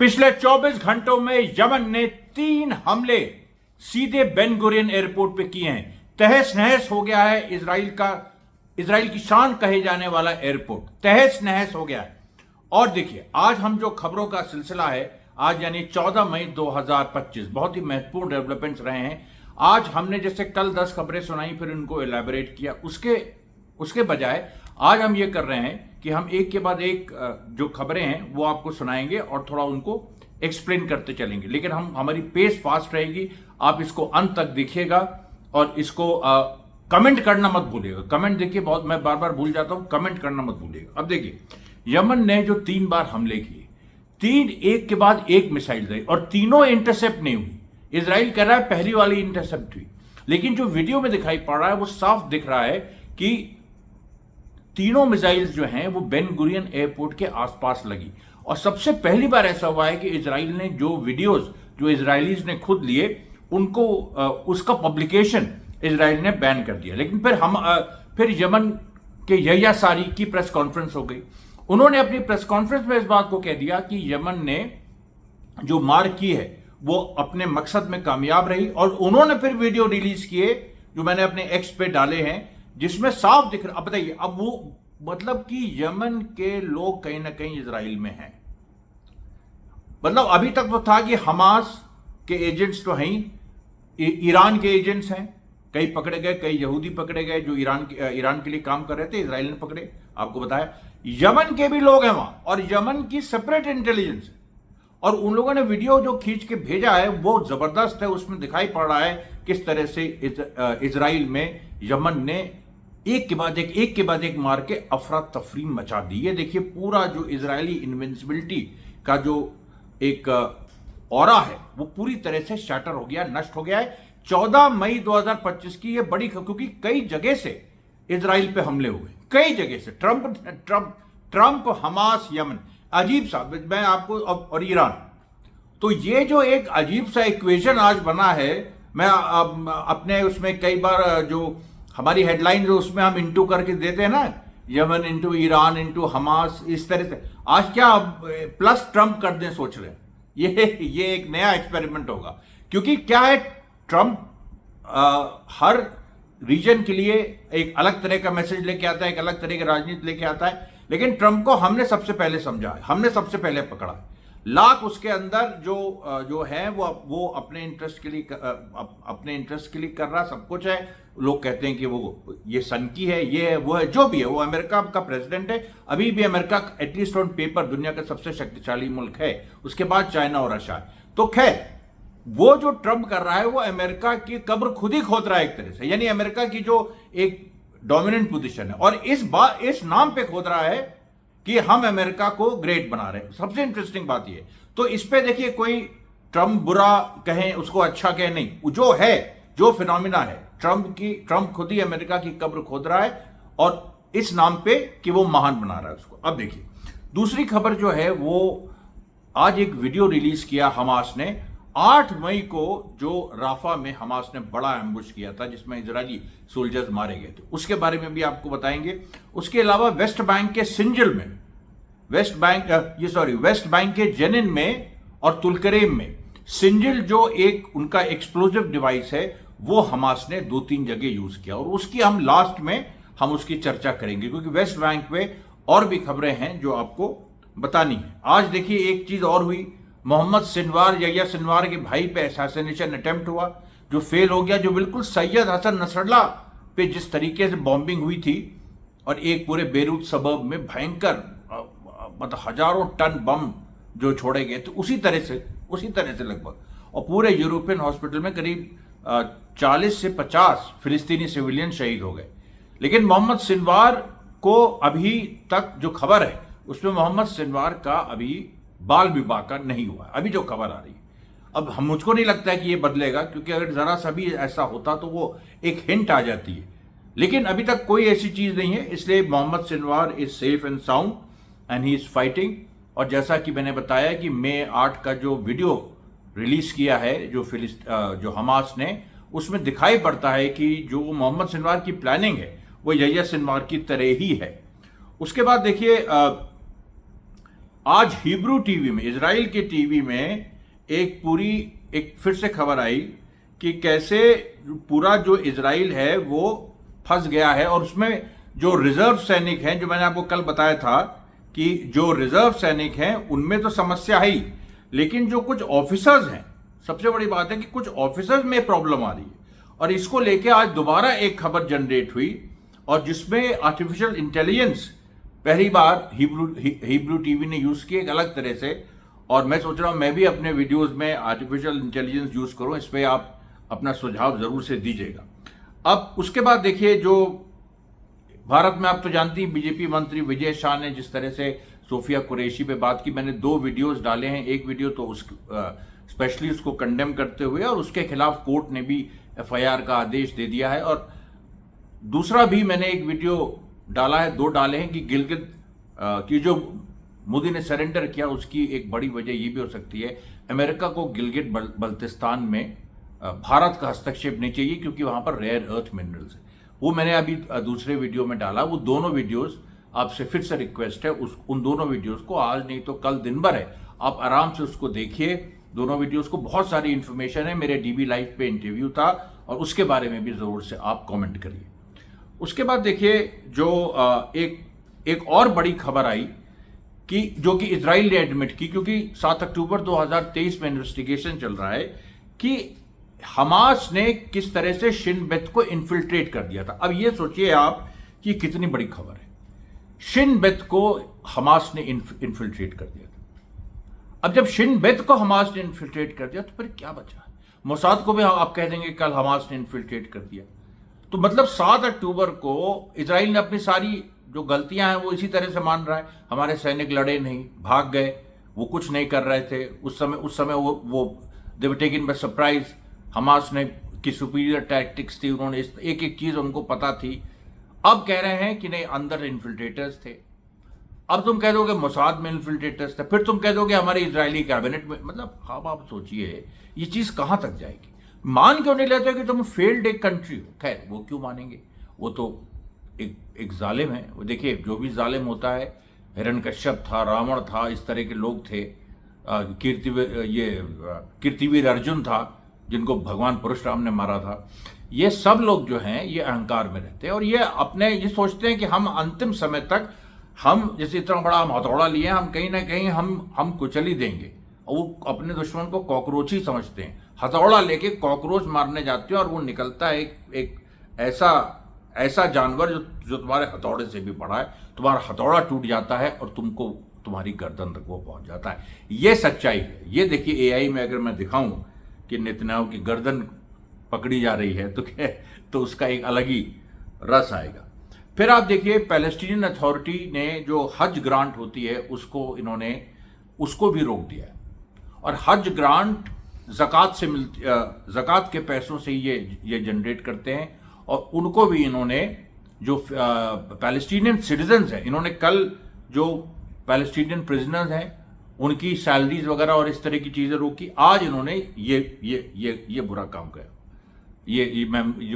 पिछले 24 घंटों में यमन ने 3 हमले सीधे बेन गुरियन एयरपोर्ट पे किए हैं। तहस नहस हो गया है इजराइल की शान कहे जाने वाला एयरपोर्ट तहस नहस हो गया है। और देखिए आज हम जो खबरों का सिलसिला है, आज यानी 14 मई 2025 बहुत ही महत्वपूर्ण डेवलपमेंट्स रहे हैं। आज हमने जैसे कल 10 खबरें सुनाई फिर उनको एलैबोरेट किया, उसके बजाय आज हम ये कर रहे हैं कि हम एक के बाद एक जो खबरें हैं वो आपको सुनाएंगे और थोड़ा उनको एक्सप्लेन करते चलेंगे। लेकिन हमारी पेस फास्ट रहेगी, आप इसको अंत तक देखिएगा और इसको कमेंट करना मत भूलिएगा। कमेंट देखिए, बहुत मैं बार बार भूल जाता हूं, कमेंट करना मत भूलिएगा। अब देखिए यमन ने जो 3 बार हमले किए, 3 एक के बाद एक मिसाइल गई और तीनों इंटरसेप्ट नहीं हुई। इजराइल कह रहा है पहली वाली इंटरसेप्ट हुई, लेकिन जो वीडियो में दिखाई पड़ रहा है वो साफ दिख रहा है कि तीनों मिसाइल्स जो हैं वो बेन गुरियन एयरपोर्ट के आसपास लगी। और सबसे पहली बार ऐसा हुआ है कि इजराइल ने जो वीडियोस जो इजरायलीज ने खुद लिए उनको उसका पब्लिकेशन इजराइल ने बैन कर दिया। लेकिन फिर यमन के यह्या सारी की प्रेस कॉन्फ्रेंस हो गई। उन्होंने अपनी प्रेस कॉन्फ्रेंस में इस बात को कह दिया कि यमन ने जो मार की है वो अपने मकसद में कामयाब रही। और उन्होंने फिर वीडियो रिलीज किए जो मैंने अपने एक्स पे डाले हैं, जिसमें साफ दिख रहा। अब बताइए, अब वो मतलब कि यमन के लोग कहीं ना कहीं इजराइल में हैं। मतलब अभी तक तो था कि हमास के एजेंट्स तो हैं, ईरान के एजेंट्स हैं, कई पकड़े गए, कई यहूदी पकड़े गए जो ईरान के लिए काम कर रहे थे, इजराइल ने पकड़े। आपको बताया यमन के भी लोग हैं वहां और यमन की सेपरेट इंटेलिजेंस है। और उन लोगों ने वीडियो जो खींच के भेजा है वो जबरदस्त है। उसमें दिखाई पड़ रहा है किस तरह से इजराइल में यमन ने एक के बाद एक मार के अफरा तफरी मचा दी। ये देखिए पूरा जो इजरायली इनविंसिबिलिटी का जो एक ऑरा है वो पूरी तरह से शैटर हो गया, नष्ट हो गया है। 14 मई 2025 की ये बड़ी, क्योंकि कई जगह से इजराइल पे हमले हुए, कई जगह से ट्रंप हमास यमन, अजीब सा मैं आपको और ईरान। तो ये जो एक अजीब सा इक्वेशन आज बना है, मैं अपने उसमें कई बार जो हमारी हेडलाइन जो उसमें हम इंटू करके देते हैं ना, Yemen into Iran into Hamas, इस तरह से आज क्या प्लस ट्रंप कर दें सोच रहे हैं। ये एक नया एक्सपेरिमेंट होगा, क्योंकि क्या है ट्रंप हर रीजन के लिए एक अलग तरह का मैसेज लेके आता है, एक अलग तरह की राजनीति लेके आता है। लेकिन ट्रंप को हमने सबसे पहले समझा है, हमने सबसे पहले पकड़ा। लाख उसके अंदर जो है वो अपने इंटरेस्ट के लिए कर रहा सब कुछ है। लोग कहते हैं कि वो ये सनकी है, ये है, वो है, जो भी है, वो अमेरिका का प्रेसिडेंट है। अभी भी अमेरिका एटलीस्ट ऑन पेपर दुनिया का सबसे शक्तिशाली मुल्क है, उसके बाद चाइना और रशिया। तो खैर वो जो ट्रंप कर रहा है वो अमेरिका की कब्र खुद ही खोद रहा है एक तरह से, यानी अमेरिका की जो एक डोमिनेंट पोजीशन है, और इस नाम पे खोद रहा है कि हम अमेरिका को ग्रेट बना रहे हैं। सबसे इंटरेस्टिंग बात यह, तो इस पे देखिए कोई ट्रंप बुरा कहे उसको अच्छा कहे नहीं, जो है जो फिनोमिना है ट्रंप खुद ही अमेरिका की कब्र खोद रहा है और इस नाम पे कि वो महान बना रहा है उसको। अब देखिए दूसरी खबर जो है वो आज एक वीडियो रिलीज किया हमास ने। 8 मई को जो राफा में हमास ने बड़ा एम्बुश किया था जिसमें इजरायली सोल्जर्स मारे गए थे, उसके बारे में भी आपको बताएंगे। उसके अलावा वेस्ट बैंक के सिंजल में, वेस्ट बैंक के जेनिन में और तुलकरेम में सिंजल जो एक उनका एक्सप्लोजिव डिवाइस है वो हमास ने 2-3 जगह यूज किया, और उसकी हम लास्ट में उसकी चर्चा करेंगे, क्योंकि वेस्ट बैंक में और भी खबरें हैं जो आपको बतानी है। आज देखिए एक चीज और हुई, मोहम्मद सिनवार यह्या सिनवार के भाई पे असैसिनेशन अटेम्प्ट हुआ जो फेल हो गया, जो बिल्कुल सैयद हसन नसरल्ला पे जिस तरीके से बॉम्बिंग हुई थी और एक पूरे बेरूत सबब में भयंकर मतलब हजारों टन बम जो छोड़े गए थे, उसी तरह से लगभग, और पूरे यूरोपियन हॉस्पिटल में करीब 40 से 50 फिलिस्तीनी सिविलियन शहीद हो गए। लेकिन मोहम्मद सिनवार को अभी तक जो खबर है उसमें मोहम्मद सिनवार का अभी बाल विवाह का नहीं हुआ, अभी जो खबर आ रही है। अब मुझको नहीं लगता है कि ये बदलेगा, क्योंकि अगर जरा सा भी ऐसा होता तो वो एक हिंट आ जाती है, लेकिन अभी तक कोई ऐसी चीज नहीं है। इसलिए Mohammed Sinwar is safe and sound and he is fighting. और जैसा कि मैंने बताया कि मई 8 का जो वीडियो रिलीज किया है जो हमास ने, उसमें दिखाई पड़ता है कि जो मोहम्मद सिनवार की प्लानिंग है वो यह्या सिनवार की तरह ही है। उसके बाद देखिए आज हिब्रू टीवी में, इजराइल के टीवी में एक फिर से खबर आई कि कैसे पूरा जो इजराइल है वो फंस गया है, और उसमें जो रिजर्व सैनिक हैं, जो मैंने आपको कल बताया था कि जो रिजर्व सैनिक हैं उनमें तो समस्या है ही, लेकिन जो कुछ ऑफिसर्स हैं, सबसे बड़ी बात है कि कुछ ऑफिसर्स में प्रॉब्लम आ रही है। और इसको लेके आज दोबारा एक खबर जनरेट हुई, और जिसमें आर्टिफिशियल इंटेलिजेंस पहली बार हिब्रू टीवी ने यूज की एक अलग तरह से। और मैं सोच रहा हूं मैं भी अपने वीडियोस में आर्टिफिशियल इंटेलिजेंस यूज करूं, इस पर आप अपना सुझाव जरूर से दीजिएगा। अब उसके बाद देखिए, जो भारत में आप तो जानती हैं बीजेपी मंत्री विजय शाह ने जिस तरह से सोफिया कुरैशी पे बात की, मैंने 2 वीडियोस डाले हैं। एक वीडियो तो स्पेशली उसको कंडेम करते हुए, और उसके खिलाफ कोर्ट ने भी एफआईआर का आदेश दे दिया है। और दूसरा भी मैंने एक वीडियो डाला है, 2 डाले हैं कि गिलगित की जो मोदी ने सरेंडर किया, उसकी एक बड़ी वजह ये भी हो सकती है अमेरिका को गिलगित बल्तिस्तान में भारत का हस्तक्षेप नहीं चाहिए, क्योंकि वहां पर रेयर अर्थ मिनरल्स है। वो मैंने अभी दूसरे वीडियो में डाला। वो दोनों वीडियोस आपसे फिर से रिक्वेस्ट है, उन दोनों वीडियोस को आज नहीं तो कल दिन भर है, आप आराम से उसको देखिए। दोनों वीडियोस को बहुत सारी इंफॉर्मेशन है, मेरे डीबी लाइव पे इंटरव्यू था, और उसके बारे में भी जरूर से आप कमेंट करिए। उसके बाद देखिए, जो एक और बड़ी खबर आई कि जो कि इजराइल ने एडमिट की, क्योंकि 7 अक्टूबर 2023 में इन्वेस्टिगेशन चल रहा है कि हमास ने किस तरह से शिन बेत को इन्फिल्ट्रेट कर दिया था। अब ये सोचिए आप कि कितनी बड़ी खबर है, शिन बेत को हमास ने इन्फिल्ट्रेट कर दिया था। अब जब शिन बेत को हमास ने इन्फिल्ट्रेट कर दिया तो फिर क्या बचा? मोसाद को भी आप कह देंगे कल हमास ने इन्फिल्ट्रेट कर दिया। तो मतलब 7 अक्टूबर को इजराइल ने अपनी सारी जो गलतियां हैं वो इसी तरह से मान रहा है। हमारे सैनिक लड़े नहीं, भाग गए, वो कुछ नहीं कर रहे थे उस समय वो they were taken by surprise. Hamas ने की सुपीरियर टैक्टिक्स थी, उन्होंने एक एक चीज उनको पता थी। अब कह रहे हैं कि नहीं, अंदर इन्फिल्ट्रेटर्स थे। अब तुम कह दोगे मोसाद में इन्फिल्ट्रेटर्स थे, फिर तुम कह दोगे हमारे इजरायली कैबिनेट में। मतलब आप सोचिए ये चीज कहां तक जाएगी। मान क्यों नहीं लेते कि तुम फेल्ड एक कंट्री हो? खैर वो क्यों मानेंगे, वो तो एक जालिम है। वो देखिए, जो भी जालिम होता है, हिरण्यकश्यप था, रावण था, इस तरह के लोग थे, कीर्तिवीर अर्जुन था जिनको भगवान परशुराम ने मारा था। ये सब लोग जो हैं ये अहंकार में रहते हैं, और ये सोचते हैं कि हम अंतिम समय तक, हम जैसे इतना बड़ा हम हथौड़ा लिए, हम कहीं ना कहीं हम कुचल ही देंगे। और वो अपने दुश्मन को कॉकरोच ही समझते हैं। हथौड़ा लेके कॉकरोच मारने जाते हैं, और वो निकलता है एक ऐसा जानवर जो तुम्हारे हथौड़े से भी बड़ा है। तुम्हारा हथौड़ा टूट जाता है और तुमको तुम्हारी गर्दन तक वो पहुंच जाता है। ये सच्चाई है। ये देखिए, एआई में अगर मैं दिखाऊं कि नेतन्याहू की गर्दन पकड़ी जा रही है तो उसका एक अलग ही रस आएगा। फिर आप देखिए, पैलेस्टीनियन अथॉरिटी ने जो हज ग्रांट होती है उसको भी रोक दिया है। और हज ग्रांट ज़कात के पैसों से ये जनरेट करते हैं, और उनको भी इन्होंने, जो पैलेस्टीनियन सिटीजन्स हैं, इन्होंने कल जो पैलेस्टीनियन प्रिजनर्स हैं उनकी सैलरीज वगैरह और इस तरह की चीजें रोकी। आज इन्होंने ये बुरा काम किया, ये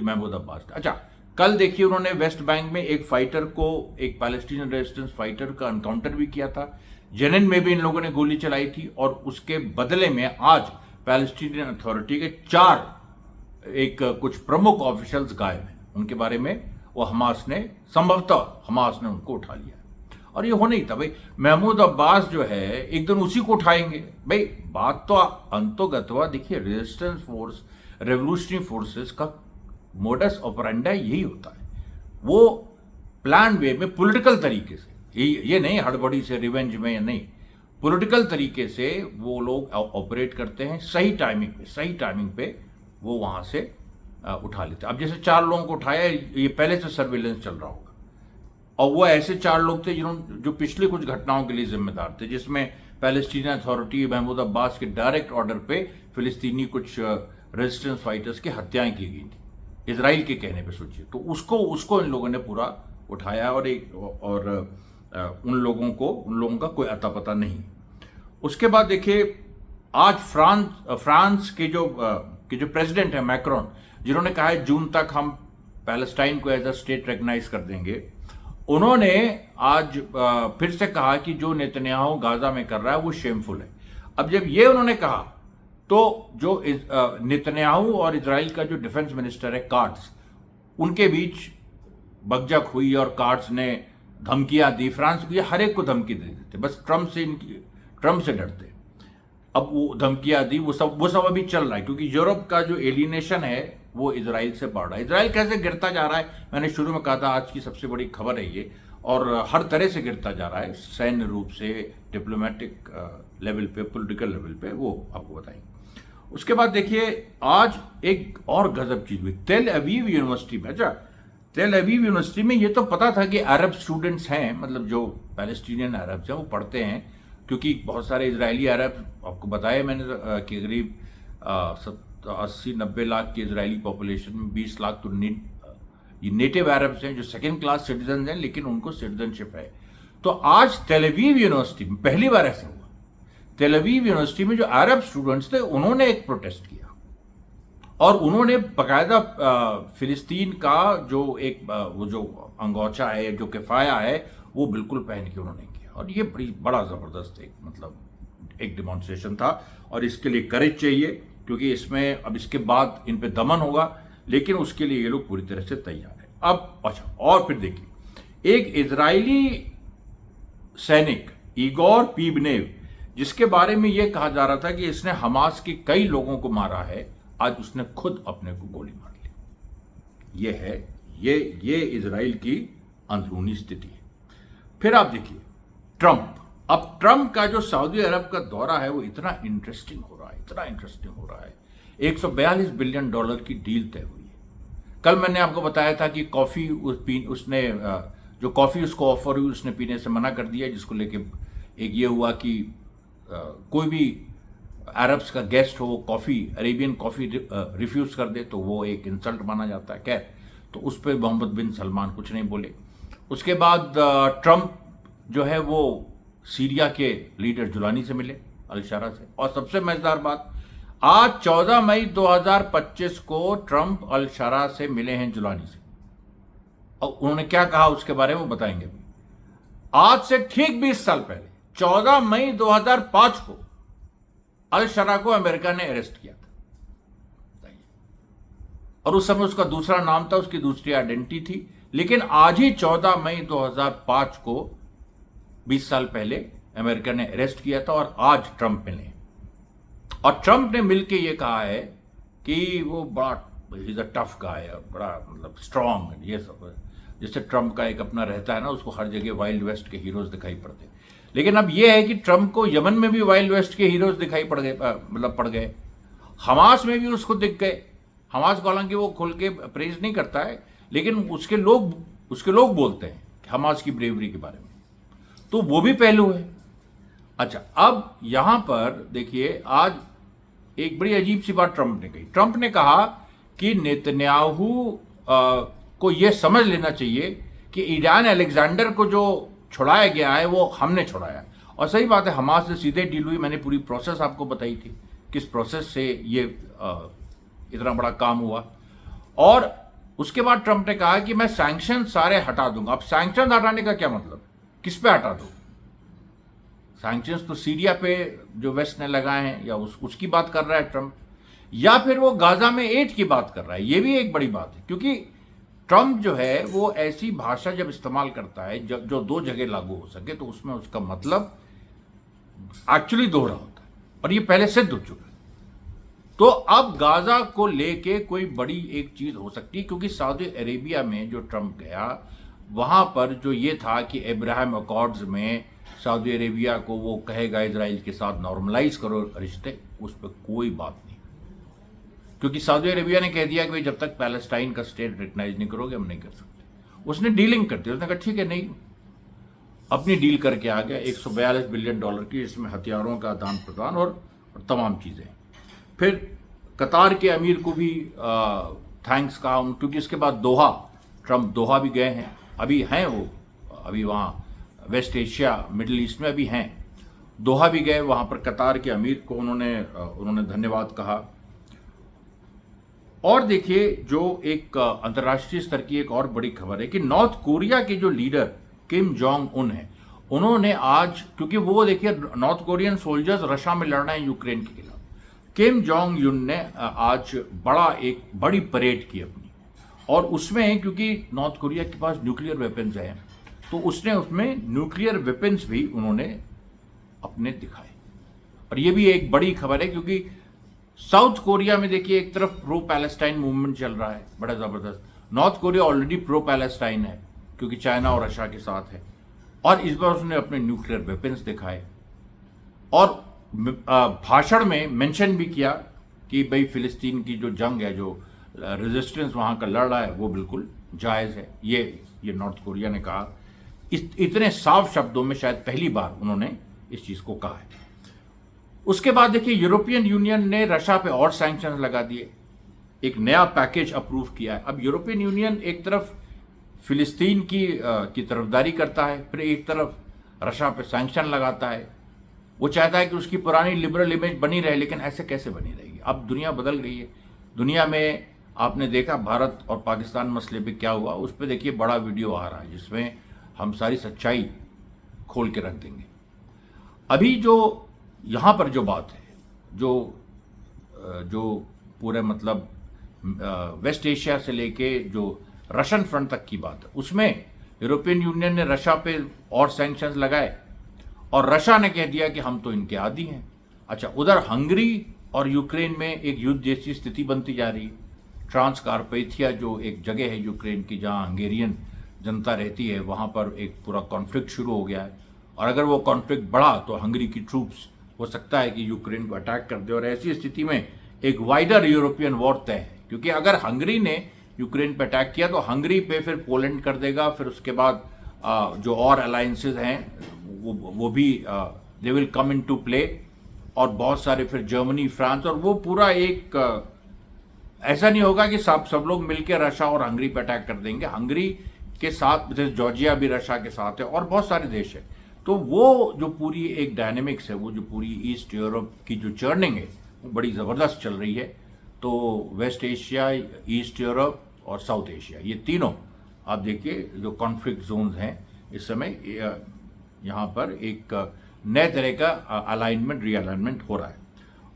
महमूद अब्बास। अच्छा, कल देखिए उन्होंने वेस्ट बैंक में एक पैलेस्टीनियन रेजिस्टेंस फाइटर का एनकाउंटर भी किया था। जेनिन में भी इन लोगों ने गोली चलाई थी, और उसके बदले में आज पैलेस्टीनियन अथॉरिटी के कुछ प्रमुख ऑफिशियल्स गायब हैं। उनके बारे में संभवतः हमास ने उनको उठा लिया। और ये होना ही था भाई। महमूद अब्बास जो है एक दिन उसी को उठाएंगे भाई। बात तो अंतोगत्वा देखिए, रेजिस्टेंस फोर्स, रेवोल्यूशनरी फोर्सेस का मोडस ऑपरेंडा यही होता है। वो प्लान वे में, पॉलिटिकल तरीके से, ये नहीं हड़बड़ी से, रिवेंज में या नहीं, पॉलिटिकल तरीके से वो लोग ऑपरेट करते हैं। सही टाइमिंग पे वो वहां से उठा लेते। अब जैसे 4 लोगों को उठाया, ये पहले से सर्विलेंस चल रहा होगा, और वो ऐसे 4 लोग थे जो पिछले कुछ घटनाओं के लिए जिम्मेदार थे, जिसमें पैलेस्टीनियन अथॉरिटी महमूद अब्बास के डायरेक्ट ऑर्डर पे फिलिस्तीनी कुछ रेजिस्टेंस फाइटर्स की हत्याएं की गई थी, इजराइल के कहने पे। सोचिए, तो उसको इन लोगों ने पूरा उठाया, और उन लोगों का कोई अता पता नहीं। उसके बाद देखिए, आज फ्रांस के जो प्रेसिडेंट है मैक्रोन, जिन्होंने कहा है जून तक हम पैलेस्टाइन को एज अ स्टेट रिकॉग्नाइज कर देंगे, उन्होंने आज फिर से कहा कि जो नेतन्याहू गाजा में कर रहा है वो शेमफुल है। अब जब ये उन्होंने कहा तो जो नेतन्याहू और इजराइल का जो डिफेंस मिनिस्टर है कार्ड्स, उनके बीच बकझक हुई और कार्ड्स ने धमकियां दी। फ्रांस को, ये हर एक को धमकी दे देते, बस ट्रम्प से डरते। अब वो धमकियां दी, वो सब अभी चल रहा है, क्योंकि यूरोप का जो एलिनेशन है वो इजराइल से बढ़ रहा है। इजराइल कैसे गिरता जा रहा है, मैंने शुरू में कहा था आज की सबसे बड़ी खबर है ये, और हर तरह से गिरता जा रहा है, सैन्य रूप से, डिप्लोमेटिक लेवल पे, पॉलिटिकल लेवल पे, वो आपको बताएंगे। उसके बाद देखिए आज एक और गजब चीज हुई तेल अवीव यूनिवर्सिटी में। अच्छा, तेल अवीव यूनिवर्सिटी में ये तो पता था कि अरब स्टूडेंट्स हैं, मतलब जो पैलेस्टीनियन अरब्स हैं वो पढ़ते हैं, क्योंकि बहुत सारे इजरायली अरब, आपको बताया मैंने कि करीब 80-90 लाख की इजरायली पॉपुलेशन में 20 लाख तो ये नेटिव अरब्स हैं जो सेकेंड क्लास सिटीजन हैं, लेकिन उनको सिटीजनशिप है। तो आज तेल अवीव यूनिवर्सिटी में पहली बार ऐसा हुआ, तेल अवीव यूनिवर्सिटी में जो अरब स्टूडेंट्स थे उन्होंने एक प्रोटेस्ट किया और उन्होंने बाकायदा फिलिस्तीन का जो एक वो जो अंगोछा है, जो किफाया है, वो बिल्कुल पहन के उन्होंने किया। और ये बड़ा ज़बरदस्त एक मतलब एक डिमॉन्स्ट्रेशन था, और इसके लिए करेज चाहिए, क्योंकि इसमें अब इसके बाद इन पे दमन होगा, लेकिन उसके लिए ये लोग पूरी तरह से तैयार है। अब अच्छा, और फिर देखिए एक इजरायली सैनिक इगोर पीबनेव, जिसके बारे में यह कहा जा रहा था कि इसने हमास के कई लोगों को मारा है, आज उसने खुद अपने को गोली मार ली। ये है ये इजराइल की अंदरूनी स्थिति है। फिर आप देखिए ट्रंप, अब ट्रंप का जो सऊदी अरब का दौरा है वो इतना इंटरेस्टिंग हो रहा है, 142 बिलियन डॉलर की डील तय हुई है। कल मैंने आपको बताया था कि कॉफी उसने जो कॉफी उसको ऑफर हुई उसने पीने से मना कर दिया, जिसको लेके एक ये हुआ कि कोई भी अरब्स का गेस्ट हो कॉफी, अरेबियन कॉफी रिफ्यूज कर दे तो वो एक इंसल्ट माना जाता है। खैर, तो उस पर मोहम्मद बिन सलमान कुछ नहीं बोले। उसके बाद ट्रंप जो है वो सीरिया के लीडर जुलानी से मिले, अल-शरा से। और सबसे मजेदार बात, आज 14 मई 2025 को ट्रंप अल-शरा से मिले हैं जुलानी से, और उन्होंने क्या कहा उसके बारे में बताएंगे भी। आज से ठीक 20 साल पहले 14 मई 2005 को अल-शरा को अमेरिका ने अरेस्ट किया था, और उस समय उसका दूसरा नाम था, उसकी दूसरी आइडेंटिटी थी। लेकिन आज ही 14 मई 2005 को 20 साल पहले अमेरिका ने अरेस्ट किया था, और आज ट्रंप मिले। और ट्रंप ने मिलकर यह कहा है कि वो बड़ा he is a tough guy, बड़ा मतलब स्ट्रांग, ये सब। जैसे ट्रंप का एक अपना रहता है ना, उसको हर जगह वाइल्ड वेस्ट के हीरोज दिखाई पड़ते। लेकिन अब यह है कि ट्रंप को यमन में भी वाइल्ड वेस्ट के हीरोज दिखाई पड़ गए, मतलब पड़ गए। हमास में भी उसको दिख गए। हमास को हालांकि वो खुल के प्रेज नहीं करता है, लेकिन उसके लोग बोलते हैं कि हमास की ब्रेवरी के बारे में, तो वो भी पहलू है। अच्छा, अब यहां पर देखिए आज एक बड़ी अजीब सी बात ट्रंप ने कही। ट्रंप ने कहा कि नेतन्याहू को यह समझ लेना चाहिए कि ईरान अलेक्जेंडर को जो छुड़ाया गया है वो हमने छुड़ाया। और सही बात है, हमास से सीधे डील हुई। मैंने पूरी प्रोसेस आपको बताई थी, किस प्रोसेस से ये इतना बड़ा काम हुआ। और उसके बाद ट्रंप ने कहा कि मैं सैंक्शन सारे हटा दूंगा। अब सैंक्शन हटाने का क्या मतलब, किस पे हटा दो? सैंक्शंस तो सीरिया पे जो वेस्ट ने लगाए हैं, या उसकी बात कर रहा है ट्रंप, या फिर वो गाजा में एड की बात कर रहा है? ये भी एक बड़ी बात है, क्योंकि ट्रंप जो है वो ऐसी भाषा जब इस्तेमाल करता है जो दो जगह लागू हो सके, तो उसमें उसका मतलब एक्चुअली दोहरा होता है, और ये पहले सिद्ध हो चुका है। तो अब गाजा को लेके कोई बड़ी एक चीज हो सकती है, क्योंकि सऊदी अरेबिया में जो ट्रंप गया, वहां पर जो ये था कि अब्राहम अकॉर्ड्स में सऊदी अरेबिया को वो कहेगा इजराइल के साथ नॉर्मलाइज करो रिश्ते, उस पर कोई बात नहीं, क्योंकि सऊदी अरेबिया ने कह दिया कि भाई जब तक पैलेस्टाइन का स्टेट रिकग्नाइज नहीं करोगे हम नहीं कर सकते। उसने डीलिंग कर दी, उसने कहा ठीक है, नहीं, अपनी डील करके आ गया 142 बिलियन डॉलर की, इसमें हथियारों का आदान प्रदान और तमाम चीज़ें। फिर कतार के अमीर को भी थैंक्स कहा, क्योंकि इसके बाद दोहा, ट्रंप दोहा भी गए हैं, अभी हैं वो, अभी वहाँ वेस्ट एशिया मिडिल ईस्ट में अभी हैं, दोहा भी गए, वहाँ पर कतार के अमीर को उन्होंने धन्यवाद कहा। और देखिए जो एक अंतर्राष्ट्रीय स्तर की एक और बड़ी खबर है कि नॉर्थ कोरिया के जो लीडर किम जोंग उन है, उन्होंने आज, क्योंकि वो देखिए नॉर्थ कोरियन सोल्जर्स रशिया में लड़ रहे हैं यूक्रेन के खिलाफ, किम जोंग यून ने आज एक बड़ी परेड की अपनी, और उसमें क्योंकि नॉर्थ कोरिया के पास न्यूक्लियर वेपन्स हैं तो उसने उसमें न्यूक्लियर वेपन्स भी उन्होंने अपने दिखाए। और ये भी एक बड़ी खबर है क्योंकि साउथ कोरिया में देखिए एक तरफ प्रो पैलेस्टाइन मूवमेंट चल रहा है बड़ा जबरदस्त, north Korea already pro Palestine है क्योंकि चाइना और रशिया के साथ है, और इस बार उसने अपने न्यूक्लियर वेपन्स दिखाए और भाषण में मेंशन भी किया कि भाई फिलिस्तीन की जो जंग है, जो रेजिस्टेंस वहां का लड़ रहा है, वो बिल्कुल जायज़ है। ये नॉर्थ कोरिया ने कहा, इतने साफ शब्दों में शायद पहली बार उन्होंने इस चीज़ को कहा है। उसके बाद देखिए यूरोपियन यूनियन ने रशिया पे और सैंक्शंस लगा दिए, एक नया पैकेज अप्रूव किया है। अब यूरोपियन यूनियन एक तरफ फिलिस्तीन की तरफदारी करता है, फिर एक तरफ रशिया पे सैंक्शन लगाता है। वो चाहता है कि उसकी पुरानी लिबरल इमेज बनी रहे, लेकिन ऐसे कैसे बनी रहेगी? अब दुनिया बदल गई है। दुनिया में आपने देखा भारत और पाकिस्तान मसले पे क्या हुआ, उस पर देखिए बड़ा वीडियो आ रहा है जिसमें हम सारी सच्चाई खोल के रख देंगे। अभी जो यहाँ पर जो बात है, जो पूरे मतलब वेस्ट एशिया से लेके जो रशियन फ्रंट तक की बात है, उसमें यूरोपियन यूनियन ने रशिया पे और सैंक्शंस लगाए और रशिया ने कह दिया कि हम तो इनके आदी हैं। अच्छा, उधर हंगरी और यूक्रेन में एक युद्ध जैसी स्थिति बनती जा रही है। ट्रांसकार्पेथिया जो एक जगह है यूक्रेन की जहाँ हंगेरियन जनता रहती है, वहाँ पर एक पूरा कॉन्फ्लिक्ट शुरू हो गया है, और अगर वो कॉन्फ्लिक्ट बढ़ा तो हंगरी की ट्रूप्स हो सकता है कि यूक्रेन को अटैक कर दे, और ऐसी स्थिति में एक वाइडर यूरोपियन वॉर तय है। क्योंकि अगर हंगरी ने यूक्रेन पे अटैक किया तो हंगरी पे फिर पोलैंड कर देगा, फिर उसके बाद जो और अलायंसेज हैं वो भी they will come into play, और बहुत सारे फिर जर्मनी, फ्रांस, और वो पूरा एक ऐसा नहीं होगा कि सब लोग मिलकर रशिया और हंगरी पे अटैक कर देंगे। हंगरी के साथ जैसे जॉर्जिया भी रशिया के साथ है और बहुत सारे देश है, तो वो जो पूरी एक डायनेमिक्स है, वो जो पूरी ईस्ट यूरोप की जो चर्निंग है वो बड़ी ज़बरदस्त चल रही है। तो वेस्ट एशिया, ईस्ट यूरोप और साउथ एशिया, ये तीनों आप देखिए जो कॉन्फ्लिक्ट जोन्स हैं इस समय, यहाँ पर एक नए तरह का अलाइनमेंट, रीअलाइनमेंट हो रहा है।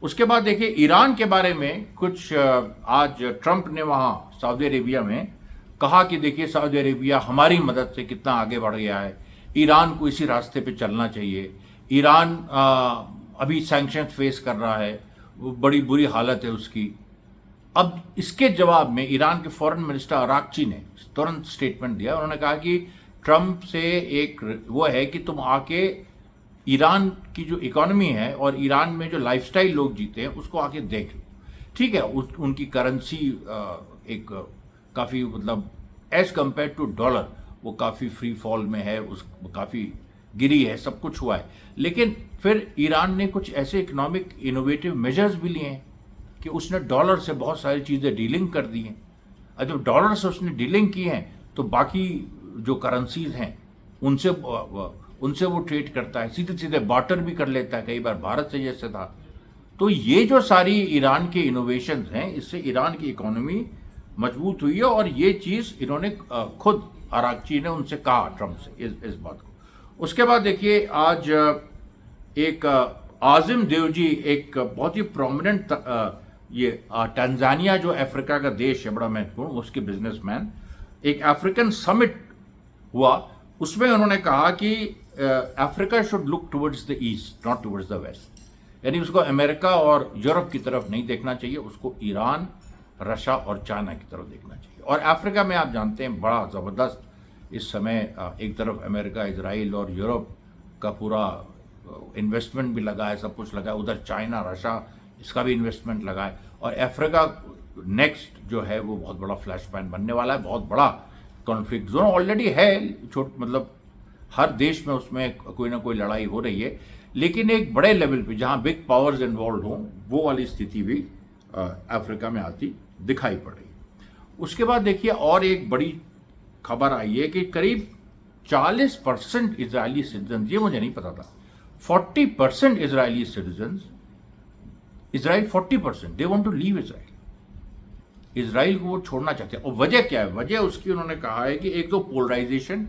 उसके बाद देखिए ईरान के बारे में कुछ आज ट्रंप ने वहाँ सऊदी अरेबिया में कहा कि देखिए सऊदी अरेबिया हमारी मदद से कितना आगे बढ़ गया है, ईरान को इसी रास्ते पे चलना चाहिए। ईरान अभी सैंक्शन फेस कर रहा है, वो बड़ी बुरी हालत है उसकी। अब इसके जवाब में ईरान के फॉरेन मिनिस्टर अराक्ची ने तुरंत स्टेटमेंट दिया। उन्होंने कहा कि ट्रंप से एक वो है कि तुम आके ईरान की जो इकोनॉमी है और ईरान में जो लाइफस्टाइल लोग जीते हैं उसको आके देख लो। ठीक है, उनकी करेंसी एक काफ़ी मतलब एज कंपेयर टू डॉलर वो काफ़ी फ्री फॉल में है, काफ़ी गिरी है, सब कुछ हुआ है। लेकिन फिर ईरान ने कुछ ऐसे इकोनॉमिक इनोवेटिव मेजर्स भी लिए हैं कि उसने डॉलर से बहुत सारी चीज़ें डीलिंग कर दी हैं। और जब डॉलर से उसने डीलिंग की है तो बाकी जो करेंसीज हैं उनसे वो ट्रेड करता है, सीधे सीधे बार्टर भी कर लेता है, कई बार भारत से जैसे था। तो ये जो सारी ईरान के इनोवेशंस हैं, इससे ईरान की इकोनॉमी मजबूत हुई है, और ये चीज़ इन्होंने खुद अराक्ची ने उनसे कहा ट्रंप से इस बात को। उसके बाद देखिए आज एक आजिम देवजी, एक बहुत ही प्रोमिनेंट ये टंजानिया जो अफ्रीका का देश है बड़ा महत्वपूर्ण, उसके बिजनेसमैन, एक अफ्रीकन समिट हुआ, उसमें उन्होंने कहा कि Africa should look towards the east not towards the west. यानी उसको अमेरिका और यूरोप की तरफ नहीं देखना चाहिए, उसको ईरान, रशिया और चाइना की तरफ देखना चाहिए। और अफ्रीका में आप जानते हैं बड़ा ज़बरदस्त इस समय एक तरफ अमेरिका, इजराइल और यूरोप का पूरा इन्वेस्टमेंट भी लगा है, सब कुछ लगा है, उधर चाइना, रशिया, इसका भी इन्वेस्टमेंट लगा है। और अफ्रीका नेक्स्ट जो है वो बहुत बड़ा फ्लैश पॉइंट बनने वाला है, बहुत बड़ा कॉन्फ्लिक्ट जोन ऑलरेडी है, मतलब हर देश में उसमें कोई ना कोई लड़ाई हो रही है, लेकिन एक बड़े लेवल पे जहाँ बिग पावर्स इन्वॉल्व हों वो वाली स्थिति भी अफ्रीका में आती दिखाई पड़ रही। उसके बाद देखिए और एक बड़ी खबर आई है कि करीब 40% इजरायली सिटीजन, ये मुझे नहीं पता था, 40% Israeli citizen, Israel 40% they want to leave Israel. Israel को वो छोड़ना चाहते हैं। और वजह क्या है? वजह उसकी उन्होंने कहा है कि एक तो पोलराइजेशन,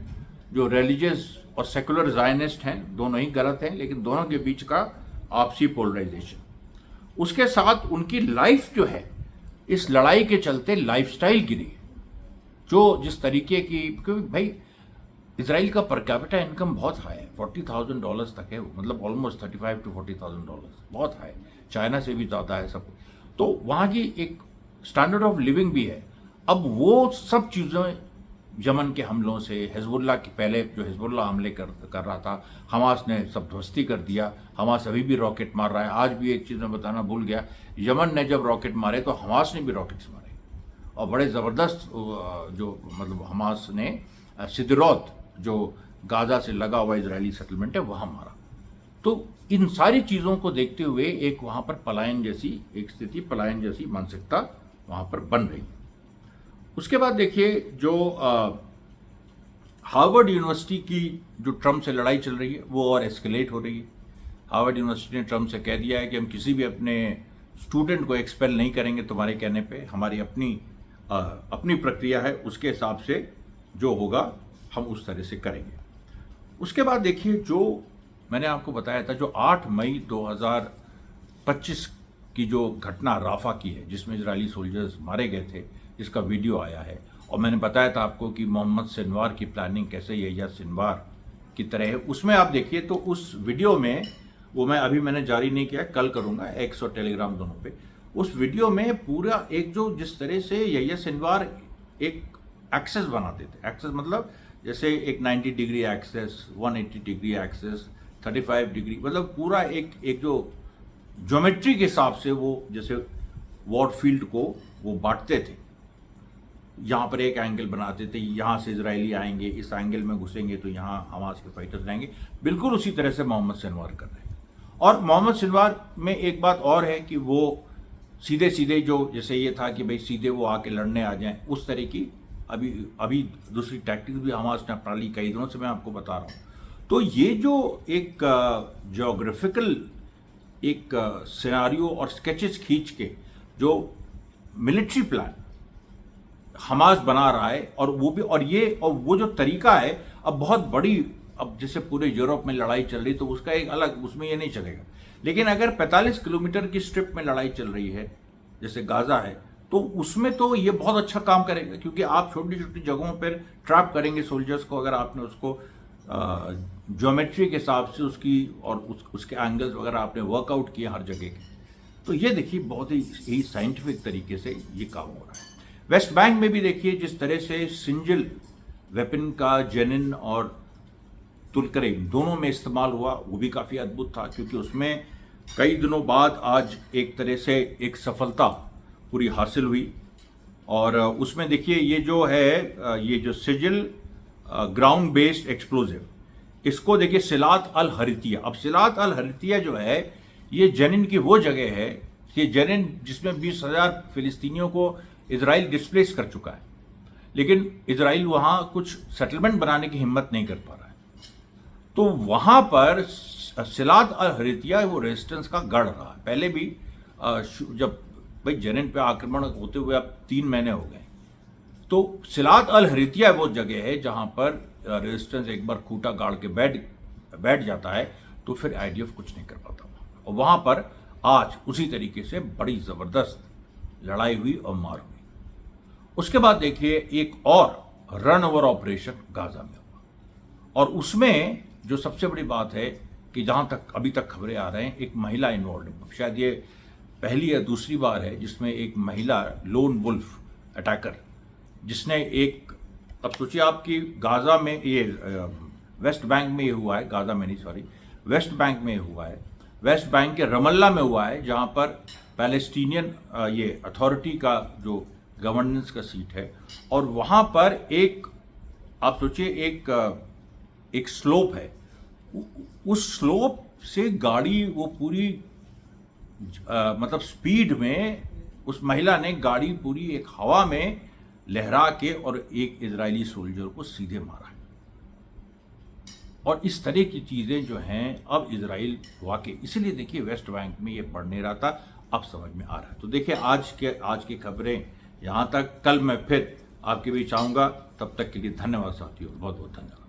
जो रिलीजियस और सेकुलर जायनिस्ट हैं दोनों ही गलत हैं, लेकिन दोनों के बीच का आपसी पोलराइजेशन, उसके साथ उनकी लाइफ जो है इस लड़ाई के चलते लाइफस्टाइल गिरी, जो जिस तरीके की, क्योंकि भाई इजराइल का पर कैपिटा इनकम बहुत हाई है, $40,000 तक है, मतलब ऑलमोस्ट $35,000 to $40,000, बहुत हाई, चाइना से भी ज़्यादा है सब। तो वहाँ की एक स्टैंडर्ड ऑफ लिविंग भी है। अब वो सब चीज़ें यमन के हमलों से, हिजबुल्लाह के पहले जो हिजबुल्लाह हमले कर रहा था, हमास ने सब ध्वस्ती कर दिया। हमास अभी भी रॉकेट मार रहा है। आज भी एक चीज़ मैं बताना भूल गया, यमन ने जब रॉकेट मारे तो हमास ने भी रॉकेट्स मारे, और बड़े ज़बरदस्त, जो मतलब हमास ने सिदरोत, जो गाजा से लगा हुआ इजरायली सेटलमेंट है, वहाँ मारा। तो इन सारी चीज़ों को देखते हुए एक वहाँ पर पलायन जैसी एक स्थिति, पलायन जैसी मानसिकता वहाँ पर बन रही है। उसके बाद देखिए, जो हार्वर्ड यूनिवर्सिटी की जो ट्रम्प से लड़ाई चल रही है वो और एस्केलेट हो रही है। हार्वर्ड यूनिवर्सिटी ने ट्रम्प से कह दिया है कि हम किसी भी अपने स्टूडेंट को एक्सपेल नहीं करेंगे तुम्हारे कहने पे, हमारी अपनी प्रक्रिया है, उसके हिसाब से जो होगा हम उस तरह से करेंगे। उसके बाद देखिए, जो मैंने आपको बताया था, जो 8 मई 2025 की जो घटना राफा की है, जिसमें इजरायली सोल्जर्स मारे गए थे, जिसका वीडियो आया है, और मैंने बताया था आपको कि मोहम्मद सिनवार की प्लानिंग कैसे यहिया सिनवार की तरह है। उसमें आप देखिए तो उस वीडियो में, वो मैंने जारी नहीं किया, कल करूँगा, एक्स और टेलीग्राम दोनों पे। उस वीडियो में पूरा एक जो जिस तरह से यहिया सिनवार एक एक्सेस बनाते थे, एक्सेस मतलब जैसे एक 90 degree axes, 180 degree axes, 35 degree, मतलब पूरा एक जो ज्योमेट्री के हिसाब से वो जैसे वॉर फील्ड को वो बांटते थे। यहाँ पर एक एंगल बनाते थे, यहाँ से इजरायली आएंगे, इस एंगल में घुसेंगे तो यहाँ हमास के फाइटर्स रहेंगे। बिल्कुल उसी तरह से मोहम्मद सिनवार कर रहे हैं। और मोहम्मद सिनवार में एक बात और है कि वो सीधे सीधे, जो जैसे ये था कि भाई सीधे वो आके लड़ने आ जाएं, उस तरह की अभी दूसरी टैक्टिक्स भी हमास ने अपना ली, कई दिनों से मैं आपको बता रहा हूँ। तो ये जो एक ज्योग्राफिकल एक सिनारियो और स्केचेस खींच के जो मिलिट्री प्लान हमास बना रहा है, और वो भी, और वो जो तरीका है, अब बहुत बड़ी, अब जैसे पूरे यूरोप में लड़ाई चल रही तो उसका एक अलग, उसमें ये नहीं चलेगा। लेकिन अगर 45 किलोमीटर की स्ट्रिप में लड़ाई चल रही है, जैसे गाजा है, तो उसमें तो ये बहुत अच्छा काम करेगा, क्योंकि आप छोटी छोटी जगहों पर ट्रैप करेंगे सोल्जर्स को, अगर आपने उसको ज्योमेट्री के हिसाब से उसकी और उसके एंगल्स वगैरह आपने वर्कआउट किए हर जगह के। तो ये देखिए बहुत ही साइंटिफिक तरीके से ये काम हो रहा है। वेस्ट बैंक में भी देखिए जिस तरह से सिंजल वेपन का जेनिन और तुलकरीम दोनों में इस्तेमाल हुआ, वो भी काफ़ी अद्भुत था, क्योंकि उसमें कई दिनों बाद आज एक तरह से एक सफलता पूरी हासिल हुई। और उसमें देखिए ये जो है, ये जो सिजिल ग्राउंड बेस्ड एक्सप्लोजिव, इसको देखिए सिलात अल हरितिया। अब सिलात अल हरितिया जो है, ये जेनिन की वो जगह है, ये जेनिन जिसमें 20,000 फिलिस्तीनियों को इजराइल डिस्प्लेस कर चुका है, लेकिन इजराइल वहाँ कुछ सेटलमेंट बनाने की हिम्मत नहीं कर पा रहा है। तो वहाँ पर सिलात अल हरितिया वो रेजिस्टेंस का गढ़ रहा है। पहले भी जब भाई जेनिन पे आक्रमण होते हुए अब 3 महीने हो गए, तो सिलात अल हरितिया वो जगह है जहाँ पर रेजिस्टेंस एक बार खूंटा गाड़ के बैठ जाता है तो फिर आईडीएफ कुछ नहीं कर पाता। और वहाँ पर आज उसी तरीके से बड़ी ज़बरदस्त लड़ाई हुई और मार हुई। उसके बाद देखिए एक और रन ओवर ऑपरेशन गाजा में हुआ, और उसमें जो सबसे बड़ी बात है कि जहाँ तक अभी तक खबरें आ रहे हैं, एक महिला इन्वॉल्व है। शायद ये पहली या दूसरी बार है जिसमें एक महिला लोन वुल्फ अटैकर, जिसने एक, अब सोचिए आपकी गाजा में, ये वेस्ट बैंक में ये हुआ है, गाजा में नहीं सॉरी, वेस्ट बैंक में हुआ है, वेस्ट बैंक के रमल्ला में हुआ है, जहाँ पर पैलेस्टीनियन ये अथॉरिटी का जो गवर्नेंस का सीट है, और वहाँ पर एक, आप सोचिए एक स्लोप है, उस स्लोप से गाड़ी वो पूरी मतलब स्पीड में, उस महिला ने गाड़ी पूरी एक हवा में लहरा के और एक इजरायली सोल्जर को सीधे मारा है। और इस तरह की चीज़ें जो हैं अब इजराइल वाकई, इसलिए देखिए वेस्ट बैंक में ये पढ़ नहीं रहा था, अब समझ में आ रहा है। तो देखिए आज की खबरें यहां तक कल मैं फिर आपके बीच आऊंगा। तब तक के लिए धन्यवाद साथियों, बहुत बहुत धन्यवाद।